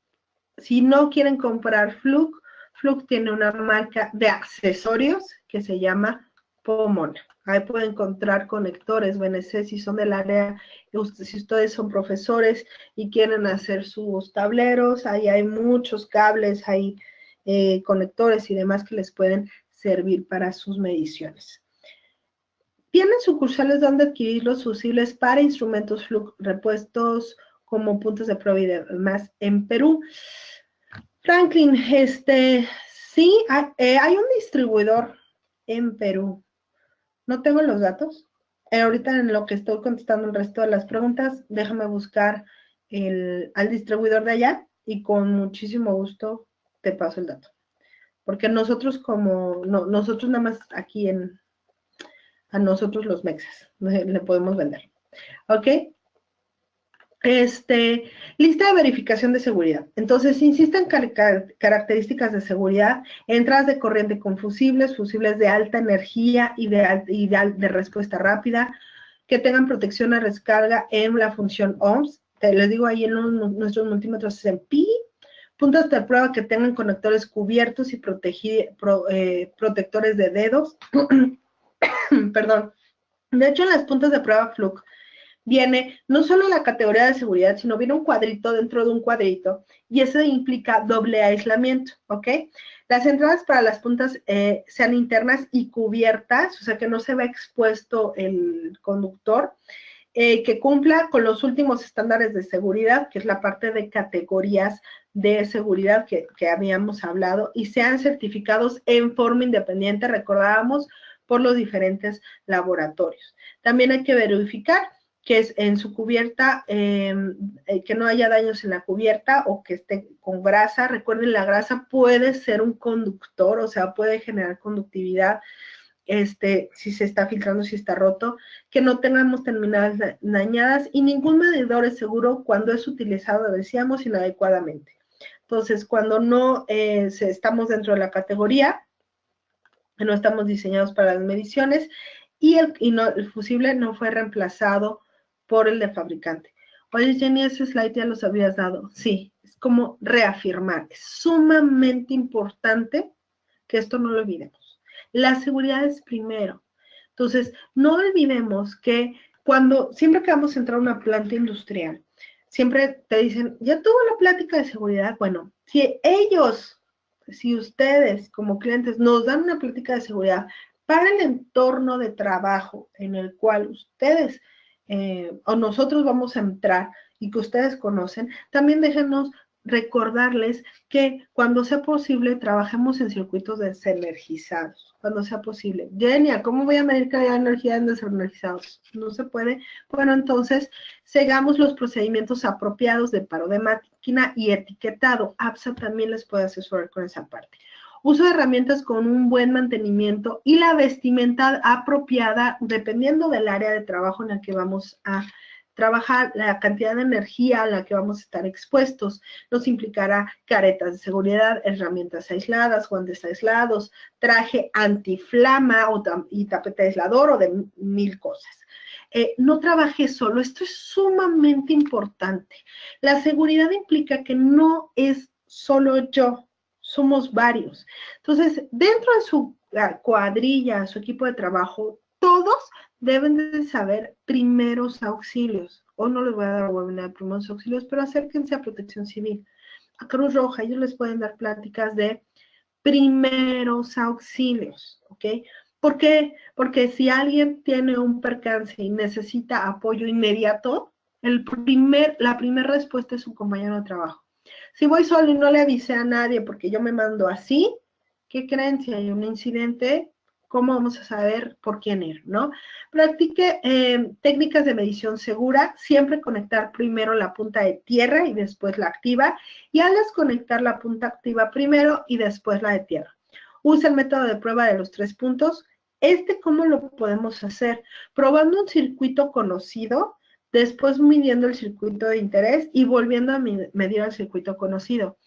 si no quieren comprar Fluke, Fluke tiene una marca de accesorios que se llama Pomona. Ahí pueden encontrar conectores BNC si son del área, si ustedes son profesores y quieren hacer sus tableros, ahí hay muchos cables, hay conectores y demás que les pueden servir para sus mediciones. Tienen sucursales donde adquirir los fusibles para instrumentos Fluke repuestos como puntos de prueba y demás en Perú. Franklin, sí, hay un distribuidor en Perú. No tengo los datos. Ahorita en lo que estoy contestando el resto de las preguntas, déjame buscar al distribuidor de allá y con muchísimo gusto te paso el dato. Porque nosotros nosotros nada más aquí a nosotros los mexas le podemos vender. ¿Ok? Lista de verificación de seguridad. Entonces, insisten características de seguridad, entradas de corriente con fusibles de alta energía y de respuesta rápida, que tengan protección a descarga en la función OHMS. Les digo ahí en nuestros multímetros es en pi. Puntos de prueba que tengan conectores cubiertos y protectores de dedos. Perdón. De hecho, en las puntas de prueba Fluke viene no solo la categoría de seguridad, sino viene un cuadrito dentro de un cuadrito, y eso implica doble aislamiento, ¿ok? Las entradas para las puntas sean internas y cubiertas, o sea que no se vea expuesto el conductor. que cumpla con los últimos estándares de seguridad, que es la parte de categorías de seguridad que habíamos hablado, y sean certificados en forma independiente, recordábamos, por los diferentes laboratorios. También hay que verificar que es en su cubierta, que no haya daños en la cubierta o que esté con grasa. Recuerden, la grasa puede ser un conductor, o sea, puede generar conductividad, si se está filtrando, si está roto, que no tengamos terminales dañadas, y ningún medidor es seguro cuando es utilizado, decíamos, inadecuadamente. Entonces, cuando no estamos dentro de la categoría, no estamos diseñados para las mediciones, y el fusible no fue reemplazado por el de fabricante. Oye, Jenny, ese slide ya los habías dado. Sí, es como reafirmar. Es sumamente importante que esto no lo olvidemos. La seguridad es primero. Entonces, no olvidemos que siempre que vamos a entrar a una planta industrial, siempre te dicen, ya tuvo la plática de seguridad. Bueno, si ustedes como clientes nos dan una plática de seguridad para el entorno de trabajo en el cual ustedes o nosotros vamos a entrar y que ustedes conocen, también déjenos recordarles que cuando sea posible trabajemos en circuitos desenergizados, cuando sea posible. Genia, ¿cómo voy a medir calidad de energía en desenergizados? No se puede. Bueno, entonces, sigamos los procedimientos apropiados de paro de máquina y etiquetado. APSA también les puede asesorar con esa parte. Uso de herramientas con un buen mantenimiento y la vestimenta apropiada, dependiendo del área de trabajo en la que vamos a trabajar, la cantidad de energía a la que vamos a estar expuestos. Nos implicará caretas de seguridad, herramientas aisladas, guantes aislados, traje antiflama y tapete aislador o de 1000 cosas. No trabaje solo, esto es sumamente importante. La seguridad implica que no es solo yo, somos varios. Entonces, dentro de su cuadrilla, su equipo de trabajo, todos deben de saber primeros auxilios. Hoy no les voy a dar webinar de primeros auxilios, pero acérquense a Protección Civil, a Cruz Roja, ellos les pueden dar pláticas de primeros auxilios, ¿ok? ¿Por qué? Porque si alguien tiene un percance y necesita apoyo inmediato, la primera respuesta es su compañero de trabajo. Si voy solo y no le avisé a nadie porque yo me mando así, ¿qué creen? Si hay un incidente, ¿cómo vamos a saber por quién ir, no? Practique técnicas de medición segura, siempre conectar primero la punta de tierra y después la activa, y al desconectar la punta activa primero y después la de tierra. Usa el método de prueba de los 3 puntos. ¿Cómo lo podemos hacer? Probando un circuito conocido, después midiendo el circuito de interés y volviendo a medir el circuito conocido.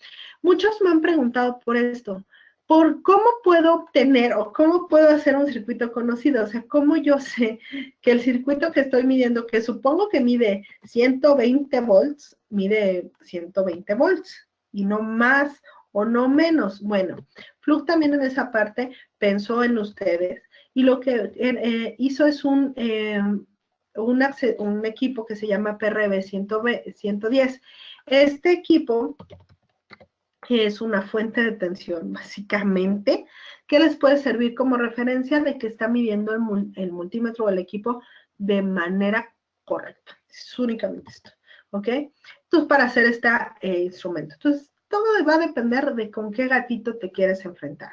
Muchos me han preguntado por esto. ¿Por cómo puedo obtener o cómo puedo hacer un circuito conocido? O sea, ¿cómo yo sé que el circuito que estoy midiendo, que supongo que mide 120 volts, mide 120 volts y no más o no menos? Bueno, Fluke también en esa parte pensó en ustedes y lo que hizo es un equipo que se llama PRB 110. Este equipo es una fuente de tensión, básicamente, que les puede servir como referencia de que está midiendo el multímetro del equipo de manera correcta. Es únicamente esto, ¿ok? Entonces, para hacer este instrumento. Entonces, todo va a depender de con qué gatito te quieres enfrentar.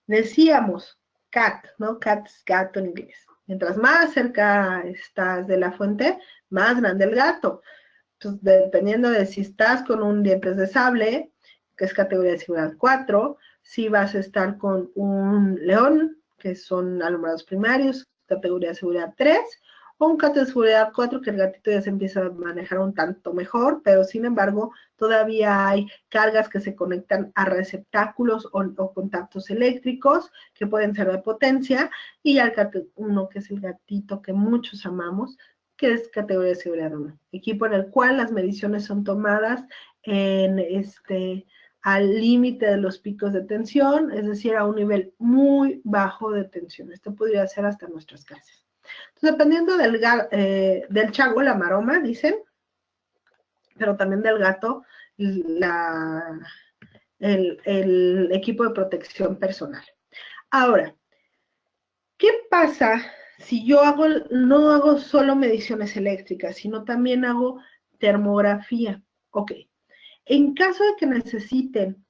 Decíamos, cat, ¿no? Cat es gato en inglés. Mientras más cerca estás de la fuente, más grande el gato. Entonces, dependiendo de si estás con un dientes de sable, que es categoría de seguridad 4, si vas a estar con un león, que son alumbrados primarios, categoría de seguridad 3, o un gato de seguridad 4, que el gatito ya se empieza a manejar un tanto mejor, pero sin embargo, todavía hay cargas que se conectan a receptáculos o contactos eléctricos, que pueden ser de potencia, y al gato 1, que es el gatito que muchos amamos, que es categoría de seguridad 1. Equipo en el cual las mediciones son tomadas al límite de los picos de tensión, es decir, a un nivel muy bajo de tensión. Esto podría ser hasta nuestras casas. Entonces, dependiendo del chango, la maroma, dicen, pero también del gato, el equipo de protección personal. Ahora, ¿qué pasa si yo no hago solo mediciones eléctricas, sino también hago termografía. Ok. En caso de que necesiten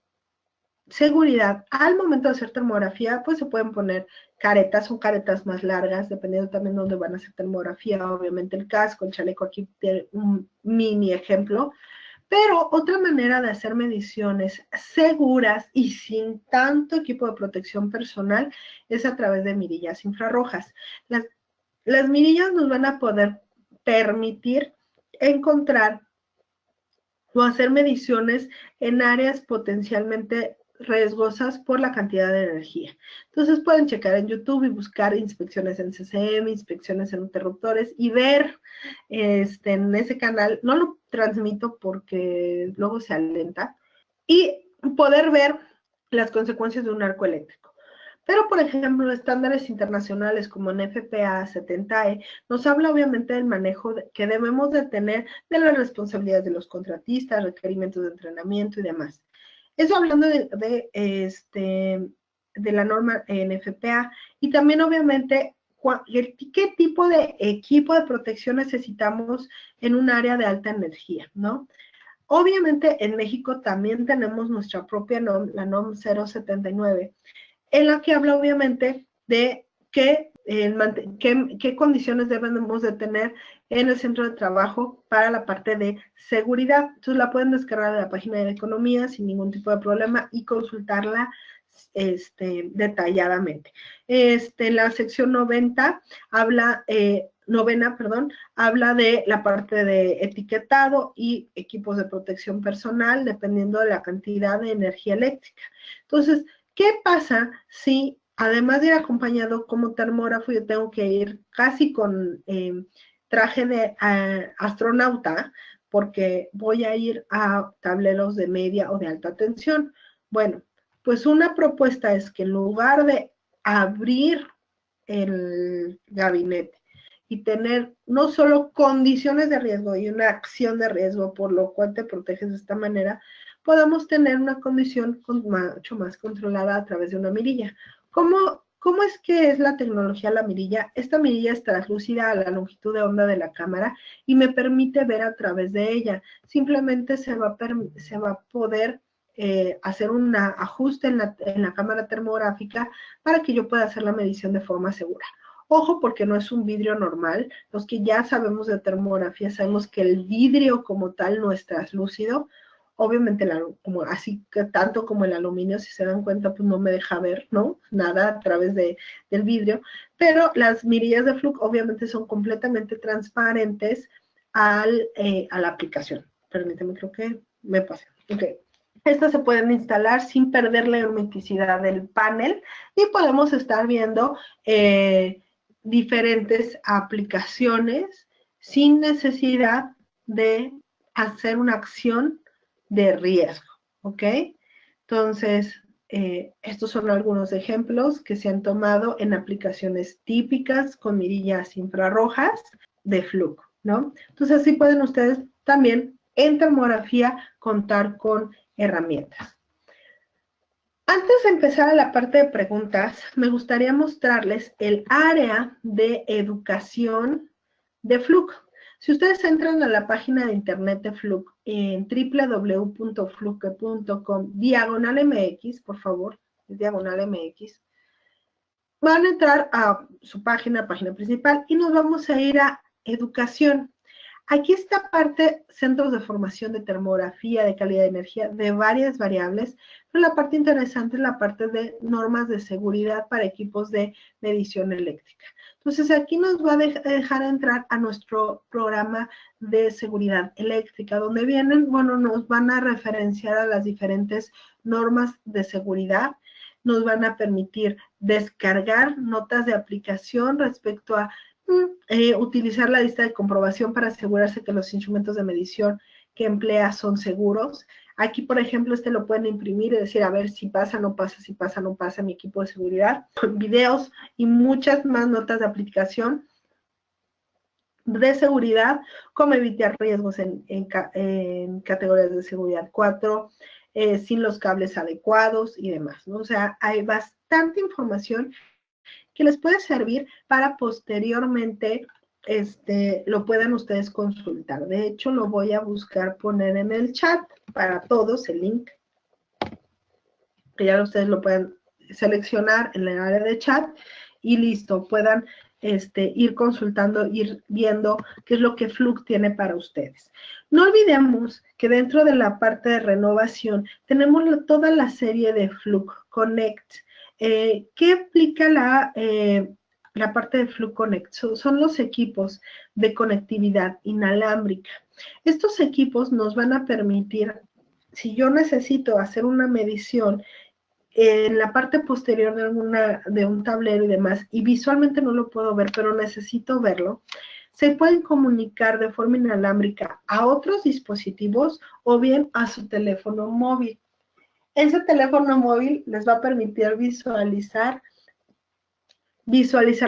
seguridad, al momento de hacer termografía, pues se pueden poner caretas, son caretas más largas, dependiendo también de dónde van a hacer termografía, obviamente el casco, el chaleco, aquí tiene un mini ejemplo. Pero otra manera de hacer mediciones seguras y sin tanto equipo de protección personal es a través de mirillas infrarrojas. Las mirillas nos van a poder permitir encontrar o hacer mediciones en áreas potencialmente riesgosas por la cantidad de energía. Entonces pueden checar en YouTube y buscar inspecciones en CCM, inspecciones en interruptores y ver en ese canal, no lo transmito porque luego se alenta, y poder ver las consecuencias de un arco eléctrico. Pero, por ejemplo, estándares internacionales como NFPA 70E nos habla obviamente del manejo que debemos de tener de las responsabilidades de los contratistas, requerimientos de entrenamiento y demás. Eso hablando de la norma NFPA y también obviamente qué tipo de equipo de protección necesitamos en un área de alta energía, ¿no? Obviamente en México también tenemos nuestra propia NOM, la NOM 079, en la que habla obviamente de qué condiciones debemos de tener en el centro de trabajo para la parte de seguridad. Entonces la pueden descargar de la página de economía sin ningún tipo de problema y consultarla detalladamente. La sección 90 habla, novena, perdón, habla de la parte de etiquetado y equipos de protección personal dependiendo de la cantidad de energía eléctrica. Entonces, ¿qué pasa si, además de ir acompañado como termógrafo, yo tengo que ir casi con traje de astronauta porque voy a ir a tableros de media o de alta tensión? Bueno, pues una propuesta es que en lugar de abrir el gabinete y tener no solo condiciones de riesgo y una acción de riesgo por lo cual te proteges de esta manera, podamos tener una condición mucho más controlada a través de una mirilla. ¿Cómo es que es la tecnología de la mirilla? Esta mirilla es translúcida a la longitud de onda de la cámara y me permite ver a través de ella. Simplemente se va a poder hacer un ajuste en la cámara termográfica para que yo pueda hacer la medición de forma segura. Ojo, porque no es un vidrio normal. Los que ya sabemos de termografía sabemos que el vidrio como tal no es translúcido. Obviamente, como, así que tanto como el aluminio, si se dan cuenta, pues no me deja ver, ¿no? Nada a través del vidrio. Pero las mirillas de Fluke obviamente son completamente transparentes a la aplicación. Permíteme, creo que me pasé. Ok. Estas se pueden instalar sin perder la hermeticidad del panel y podemos estar viendo diferentes aplicaciones sin necesidad de hacer una acción de riesgo, ¿ok? Entonces, estos son algunos ejemplos que se han tomado en aplicaciones típicas con mirillas infrarrojas de Fluke, ¿no? Entonces, así pueden ustedes también en termografía contar con herramientas. Antes de empezar a la parte de preguntas, me gustaría mostrarles el área de educación de Fluke. Si ustedes entran a la página de internet de Fluke en www.fluke.com/MX, por favor, /MX, van a entrar a su página principal y nos vamos a ir a educación. Aquí está parte, centros de formación de termografía, de calidad de energía, de varias variables, pero la parte interesante es la parte de normas de seguridad para equipos de medición eléctrica. Entonces, aquí nos va a dejar entrar a nuestro programa de seguridad eléctrica, donde vienen, bueno, nos van a referenciar a las diferentes normas de seguridad, nos van a permitir descargar notas de aplicación respecto a utilizar la lista de comprobación para asegurarse que los instrumentos de medición que emplea son seguros. Aquí, por ejemplo, lo pueden imprimir y decir, a ver si pasa, no pasa, si pasa, no pasa mi equipo de seguridad. Videos y muchas más notas de aplicación de seguridad, como evitar riesgos en categorías de seguridad 4, sin los cables adecuados y demás, ¿no? O sea, hay bastante información que les puede servir para posteriormente lo puedan ustedes consultar. De hecho, lo voy a buscar poner en el chat para todos el link, que ya ustedes lo pueden seleccionar en el área de chat y listo, puedan ir consultando, ir viendo qué es lo que Fluke tiene para ustedes. No olvidemos que dentro de la parte de renovación tenemos toda la serie de Fluke Connect. ¿Qué implica la parte de Fluke Connect? Son los equipos de conectividad inalámbrica. Estos equipos nos van a permitir, si yo necesito hacer una medición en la parte posterior de un tablero y demás, y visualmente no lo puedo ver, pero necesito verlo, se pueden comunicar de forma inalámbrica a otros dispositivos o bien a su teléfono móvil. Ese teléfono móvil les va a permitir visualizar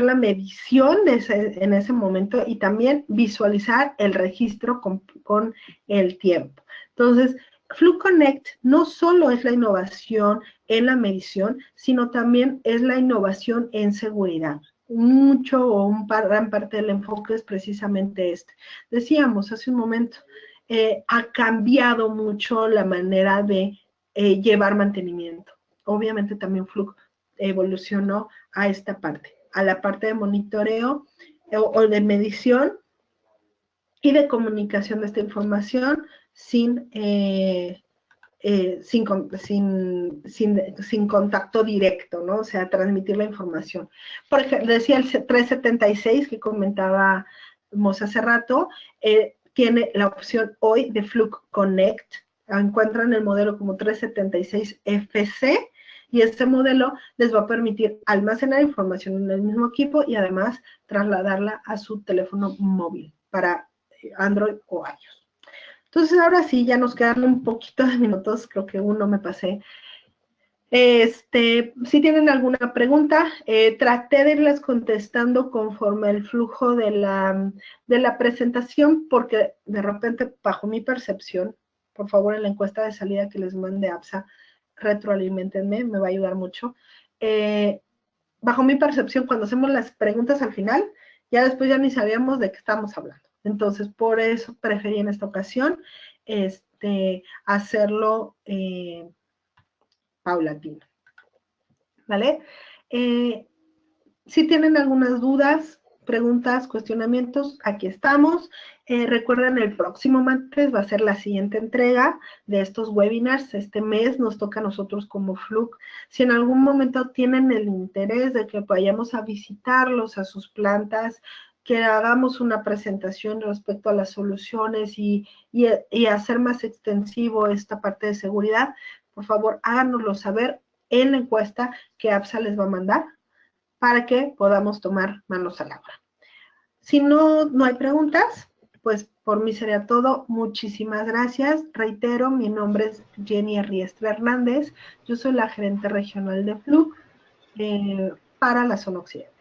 la medición en ese momento y también visualizar el registro con el tiempo. Entonces, Fluke Connect no solo es la innovación en la medición, sino también es la innovación en seguridad. Gran parte del enfoque es precisamente este. Decíamos hace un momento, ha cambiado mucho la manera de llevar mantenimiento. Obviamente también Fluke evolucionó a esta parte, a la parte de monitoreo o de medición y de comunicación de esta información sin contacto directo, ¿no? O sea, transmitir la información. Por ejemplo, decía el 376 que comentábamos hace rato, tiene la opción hoy de Fluke Connect. Encuentran el modelo como 376 FC y este modelo les va a permitir almacenar información en el mismo equipo y además trasladarla a su teléfono móvil para Android o iOS. Entonces, ahora sí, ya nos quedan un poquito de minutos, creo que uno me pasé. Si tienen alguna pregunta, traté de irles contestando conforme el flujo de la presentación, porque de repente, bajo mi percepción, por favor, en la encuesta de salida que les mande APSA, retroalimentenme, me va a ayudar mucho. Bajo mi percepción, cuando hacemos las preguntas al final, ya después ya ni sabíamos de qué estamos hablando. Entonces, por eso preferí en esta ocasión hacerlo paulatino. ¿Vale? Si tienen algunas dudas, preguntas, cuestionamientos, aquí estamos. Recuerden, el próximo martes va a ser la siguiente entrega de estos webinars. Este mes nos toca a nosotros como Fluke. Si en algún momento tienen el interés de que vayamos a visitarlos a sus plantas, que hagamos una presentación respecto a las soluciones y hacer más extensivo esta parte de seguridad, por favor, háganoslo saber en la encuesta que APSA les va a mandar para que podamos tomar manos a la obra. Si no hay preguntas, pues por mí sería todo. Muchísimas gracias. Reitero, mi nombre es Jenny Riestra Hernández. Yo soy la gerente regional de Fluke para la zona occidente.